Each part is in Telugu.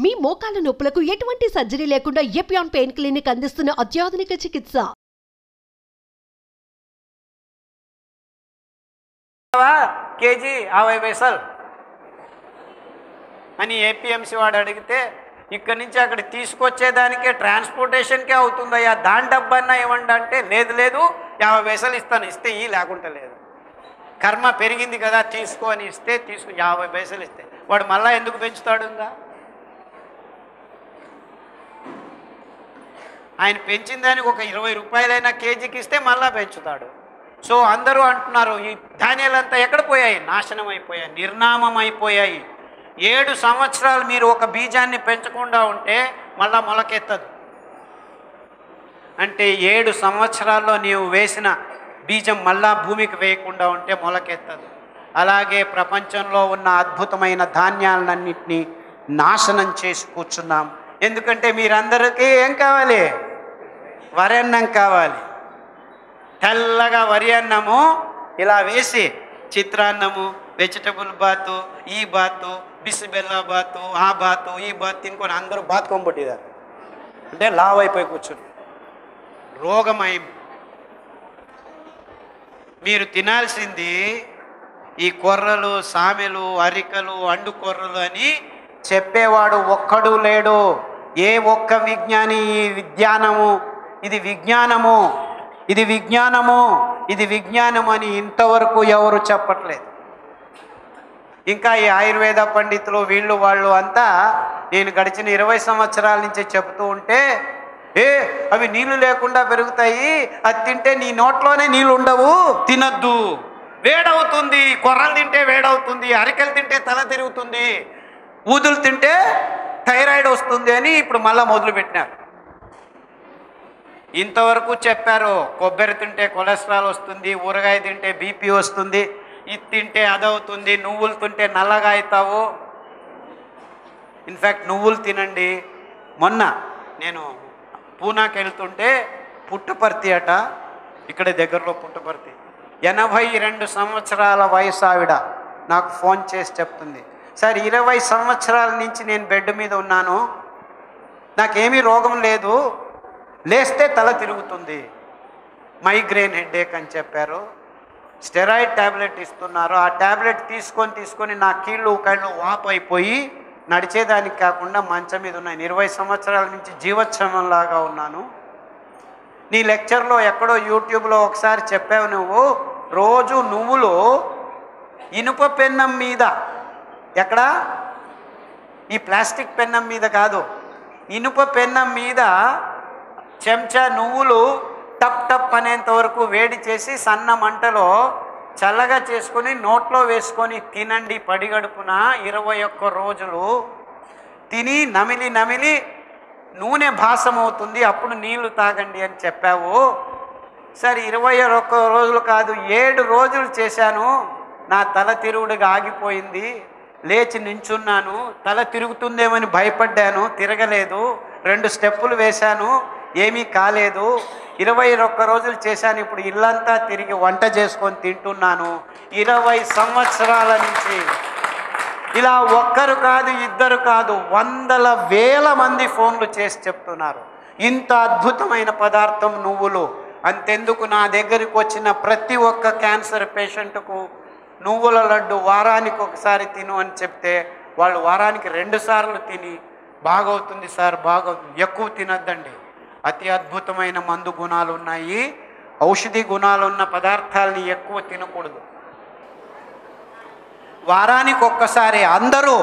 మీ మోకాల నొప్పులకు ఎటువంటి సర్జరీ లేకుండా ఎపియాన్ పెయిన్ క్లినిక్ అందిస్తున్న అత్యాధునిక చికిత్స. కేజీ 50 పైసలు అని ఏపీఎంసీ వాడు అడిగితే ఇక్కడి నుంచి అక్కడ తీసుకొచ్చేదానికే ట్రాన్స్పోర్టేషన్కే అవుతుందయ్యా, దాని డబ్బన్నా ఇవ్వండి అంటే లేదు 50 పైసలు ఇస్తాను, ఇస్తే లేకుంటే లేదు. కర్మ పెరిగింది కదా తీసుకో అని ఇస్తే 50 పైసలు ఇస్తే వాడు మళ్ళీ ఎందుకు పెంచుతాడుగా? ఆయన పెంచిన దానికి ఒక 20 రూపాయలైనా కేజీకి ఇస్తే మళ్ళీ పెంచుతాడు. సో అందరూ అంటున్నారు ఈ ధాన్యాలంతా ఎక్కడ పోయాయి? నాశనం అయిపోయాయి, నిర్నామం అయిపోయాయి. 7 సంవత్సరాలు మీరు ఒక బీజాన్ని పెంచకుండా ఉంటే మళ్ళా మొలకెత్తదు. అంటే 7 సంవత్సరాల్లో నీవు వేసిన బీజం మళ్ళా భూమికి వేయకుండా ఉంటే మొలకెత్తదు. అలాగే ప్రపంచంలో ఉన్న అద్భుతమైన ధాన్యాలన్నింటినీ నాశనం చేసి కూర్చున్నాం. ఎందుకంటే మీరందరికీ ఏం కావాలి? వరి అన్నం కావాలి. తెల్లగా వరి అన్నము ఇలా వేసి చిత్రాన్నము, వెజిటబుల్ బాతు, ఈ బాతు, బిసిబెల్లా బాతు, ఆ బాతు, ఈ బాతు తినుకొని అందరూ బాతుకొంబట్టిదారు. అంటే లావ్ అయిపోయి కూర్చుని రోగమై. మీరు తినాల్సింది ఈ కొర్రలు, సామెలు, అరికలు, అండు కొర్రలు అని చెప్పేవాడు ఒక్కడు లేడు. ఏ ఒక్క విజ్ఞాని ఇది విజ్ఞానము అని ఇంతవరకు ఎవరు చెప్పట్లేదు. ఇంకా ఈ ఆయుర్వేద పండితులు వాళ్ళు అంతా నేను గడిచిన 20 సంవత్సరాల నుంచి చెబుతూ ఉంటే అవి నీళ్లు లేకుండా పెరుగుతాయి, అది తింటే నీ నోట్లోనే నీళ్ళు ఉండవు, తినద్దు, వేడవుతుంది, కొర్రలు తింటే వేడవుతుంది, అరికలు తింటే తల తిరుగుతుంది, ఊదులు తింటే థైరాయిడ్ వస్తుంది అని ఇప్పుడు మళ్ళీ మొదలుపెట్టినారు. ఇంతవరకు చెప్పారు కొబ్బరి తింటే కొలెస్ట్రాల్ వస్తుంది, ఊరగాయ తింటే బీపీ వస్తుంది, ఇది తింటే అదవుతుంది, నువ్వులు తింటే నల్లగా అవుతావు. ఇన్ఫ్యాక్ట్ నువ్వులు తినండి. మొన్న నేను పూనాకి వెళ్తుంటే పుట్టపర్తి అట, ఇక్కడ దగ్గరలో పుట్టపర్తి, 82 సంవత్సరాల వయసు ఆవిడ నాకు ఫోన్ చేసి చెప్తుంది, సార్ 20 సంవత్సరాల నుంచి నేను బెడ్ మీద ఉన్నాను, నాకేమీ రోగం లేదు, లేస్తే తల తిరుగుతుంది, మైగ్రేన్ హెడేక్ అని చెప్పారు. స్టెరాయిడ్ ట్యాబ్లెట్ ఇస్తున్నారు. ఆ ట్యాబ్లెట్ తీసుకొని నా కీళ్ళు వాపు అయిపోయి నడిచేదానికి కాకుండా మంచం మీద ఉన్నాను. 20 సంవత్సరాల నుంచి జీవోత్సవంలాగా ఉన్నాను. నీ లెక్చర్లో ఎక్కడో యూట్యూబ్లో ఒకసారి చెప్పావు, నువ్వు రోజు నువ్వులు ఇనుప పెన్నం మీద, ఎక్కడ ఈ ప్లాస్టిక్ పెన్నం మీద కాదు, ఇనుప పెన్నం మీద చెంచా నువ్వులు టప్ టప్ అనేంత వరకు వేడి చేసి సన్న మంటలో చల్లగా చేసుకొని నోట్లో వేసుకొని తినండి పడిగడుపున 21 రోజులు. తిని నమిలి నూనె భాసమవుతుంది, అప్పుడు నీళ్లు తాగండి అని చెప్పావు. సరే 21 రోజులు కాదు, 7 రోజులు చేశాను, నా తల తిరుగుడుగా ఆగిపోయింది, లేచి నించున్నాను, తల తిరుగుతుందేమని భయపడ్డాను, తిరగలేదు, 2 స్టెప్పులు వేశాను, ఏమీ కాలేదు, 21 రోజులు చేశాను, ఇప్పుడు ఇల్లంతా తిరిగి వంట చేసుకొని తింటున్నాను. 20 సంవత్సరాల నుంచి ఇలా ఒక్కరు కాదు, ఇద్దరు కాదు, వందల వేల మంది ఫోన్లు చేసి చెప్తున్నారు ఇంత అద్భుతమైన పదార్థం నువ్వులు. అంతెందుకు, నా దగ్గరికి వచ్చిన ప్రతి ఒక్క క్యాన్సర్ పేషెంట్కు నువ్వుల లడ్డు వారానికి ఒకసారి తిను అని చెప్తే వాళ్ళు వారానికి 2 సార్లు తిని బాగవుతుంది సార్, బాగవుతుంది. ఎక్కువ తినద్దండి, అతి అద్భుతమైన మందు గుణాలు ఉన్నాయి, ఔషధి గుణాలు ఉన్న పదార్థాలని ఎక్కువ తినకూడదు. వారానికి ఒక్కసారి అందరూ,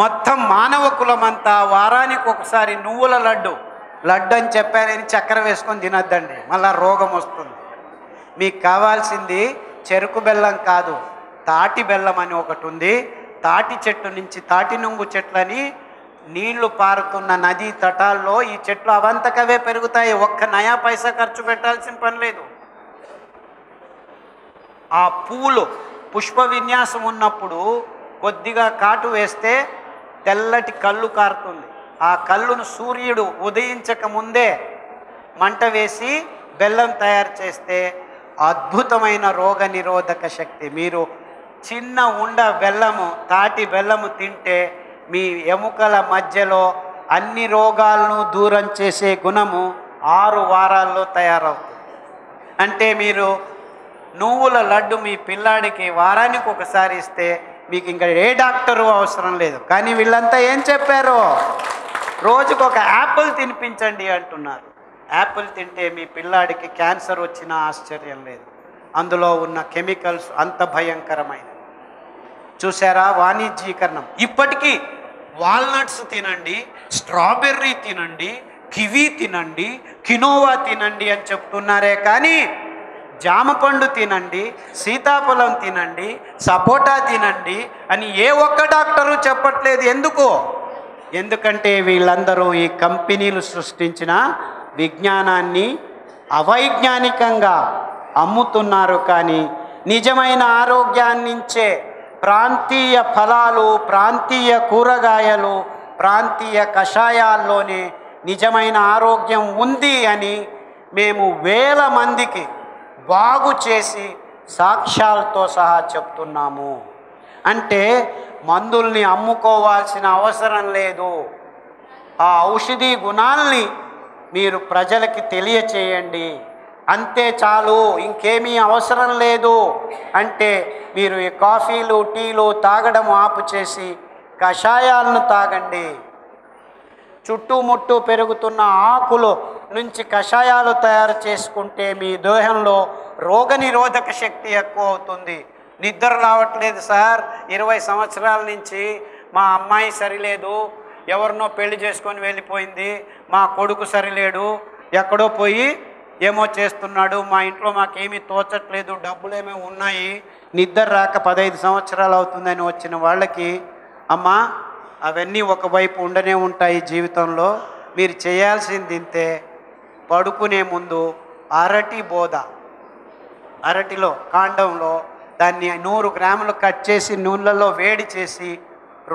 మొత్తం మానవ కులమంతా వారానికి ఒకసారి నువ్వుల లడ్డు అని చెప్పారని చక్కెర వేసుకొని తినద్దండి, మళ్ళా రోగం వస్తుంది. మీకు కావాల్సింది చెరుకు బెల్లం కాదు, తాటి బెల్లం అని ఒకటి ఉంది. తాటి చెట్టు నుంచి, తాటి నుంగు చెట్లని నీళ్లు పారుతున్న నదీ తటాల్లో ఈ చెట్లు అవంతకవే పెరుగుతాయి, ఒక్క నయా పైసా ఖర్చు పెట్టాల్సిన పని లేదు. ఆ పూలు పుష్ప విన్యాసం ఉన్నప్పుడు కొద్దిగా కాటు వేస్తే తెల్లటి కళ్ళు కారుతుంది. ఆ కళ్ళును సూర్యుడు ఉదయించక ముందే మంట వేసి బెల్లం తయారు చేస్తే అద్భుతమైన రోగ నిరోధక శక్తి. మీరు చిన్న ఉండ బెల్లము, తాటి బెల్లము తింటే మీ ఎముకల మధ్యలో అన్ని రోగాలను దూరం చేసే గుణము 6 వారాల్లో తయారవుతుంది. అంటే మీరు నువ్వుల లడ్డు మీ పిల్లాడికి వారానికి ఒకసారి ఇస్తే మీకు ఇంకా ఏ డాక్టరు అవసరం లేదు. కానీ వీళ్ళంతా ఏం చెప్పారు? రోజుకు ఒక యాపిల్ తినిపించండి అంటున్నారు. యాపిల్ తింటే మీ పిల్లాడికి క్యాన్సర్ వచ్చినా ఆశ్చర్యం లేదు. అందులో ఉన్న కెమికల్స్ అంత భయంకరమైనవి. చూసారా వాణిజ్యీకరణం. ఇప్పటికీ వాల్నట్స్ తినండి, స్ట్రాబెర్రీ తినండి, కివీ తినండి, కినోవా తినండి అని చెప్తున్నారే కానీ జామపండు తినండి, సీతాఫలం తినండి, సపోటా తినండి అని ఏ ఒక్క డాక్టరు చెప్పట్లేదు. ఎందుకంటే వీళ్ళందరూ ఈ కంపెనీలు సృష్టించిన విజ్ఞానాన్ని అవైజ్ఞానికంగా అమ్ముతున్నారు. కానీ నిజమైన ఆరోగ్యాన్నించే ప్రాంతీయ ఫలాలు, ప్రాంతీయ కూరగాయలు, ప్రాంతీయ కషాయాల్లోనే నిజమైన ఆరోగ్యం ఉంది అని మేము వేల మందికి బాగు చేసి సాక్ష్యాలతో సహా చెప్తున్నాము. అంటే మందుల్ని అమ్ముకోవాల్సిన అవసరం లేదు. ఆ ఔషధీ గుణాల్ని మీరు ప్రజలకి తెలియచేయండి, అంతే చాలు, ఇంకేమీ అవసరం లేదు. అంటే మీరు ఈ కాఫీలు టీలు తాగడం ఆపు చేసి కషాయాలను తాగండి. చుట్టుముట్టు పెరుగుతున్న ఆకులు నుంచి కషాయాలు తయారు చేసుకుంటే మీ దేహంలో రోగనిరోధక శక్తి ఎక్కువ అవుతుంది. నిద్ర రావట్లేదు సార్, 20 సంవత్సరాల నుంచి మా అమ్మాయి సరిలేదు, ఎవరినో పెళ్లి చేసుకొని వెళ్ళిపోయింది, మా కొడుకు సరిలేడు, ఎక్కడో పోయి ఏమో చేస్తున్నాడు, మా ఇంట్లో మాకేమీ తోచట్లేదు, డబ్బులేమో ఉన్నాయి, నిద్ర రాక 15 సంవత్సరాలు అవుతుందని వచ్చిన వాళ్ళకి, అమ్మా అవన్నీ ఒకవైపు ఉండనే ఉంటాయి జీవితంలో. మీరు చేయాల్సింది ఇంతే, పడుకునే ముందు అరటి బోద, అరటిలో కాండంలో దాన్ని 100 గ్రాములు కట్ చేసి నూనెలలో వేడి చేసి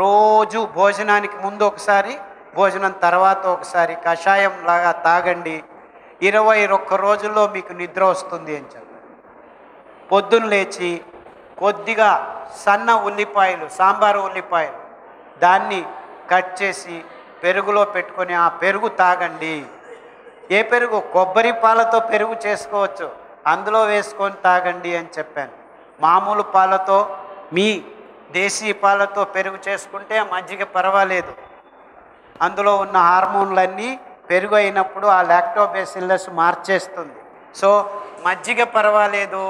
రోజు భోజనానికి ముందు ఒకసారి, భోజనం తర్వాత ఒకసారి కషాయం లాగా తాగండి. 21 రోజుల్లో మీకు నిద్ర వస్తుంది అని చెప్పారు. పొద్దున్న లేచి కొద్దిగా సన్న ఉల్లిపాయలు, సాంబారు ఉల్లిపాయలు దాన్ని కట్ చేసి పెరుగులో పెట్టుకొని ఆ పెరుగు తాగండి. ఏ పెరుగు? కొబ్బరి పాలతో పెరుగు చేసుకోవచ్చు, అందులో వేసుకొని తాగండి అని చెప్పాను. మామూలు పాలతో, మీ దేశీ పాలతో పెరుగు చేసుకుంటే మజ్జిగ పర్వాలేదు, అందులో ఉన్న హార్మోన్లన్నీ పెరుగు అయినప్పుడు ఆ లాక్టోబాసిల్లస్ మార్చేస్తుంది. సో మజ్జిగ పర్వాలేదు,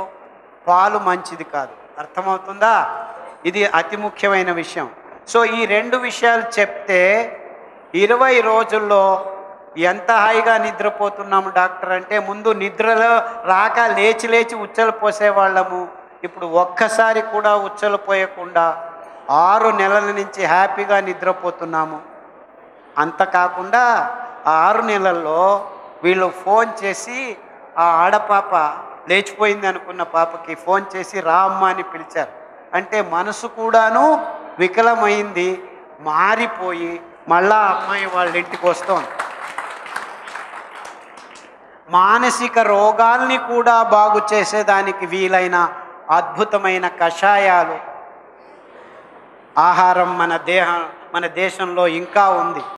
పాలు మంచిది కాదు. అర్థమవుతుందా? ఇది అతి ముఖ్యమైన విషయం. సో ఈ 2 విషయాలు చెప్తే 20 రోజుల్లో ఎంత హాయిగా నిద్రపోతున్నాము డాక్టర్ అంటే, ముందు నిద్రలో రాక లేచి లేచి ఉచ్చలు పోసేవాళ్ళము, ఇప్పుడు ఒక్కసారి కూడా ఉచ్చలు పోయకుండా 6 నెలల నుంచి హ్యాపీగా నిద్రపోతున్నాము. అంత కాకుండా ఆ 6 నెలల్లో వీళ్ళు ఫోన్ చేసి, ఆ ఆడపాప లేచిపోయింది అనుకున్న పాపకి ఫోన్ చేసి రా అమ్మ అని పిలిచారు. అంటే మనసు కూడాను వికలమైంది, మారిపోయి మళ్ళా అమ్మాయి వాళ్ళ ఇంటికి వస్తోంది. మానసిక రోగాల్ని కూడా బాగు చేసేదానికి వీలైన అద్భుతమైన కషాయాలు, ఆహారం మన దేశంలో ఇంకా ఉంది.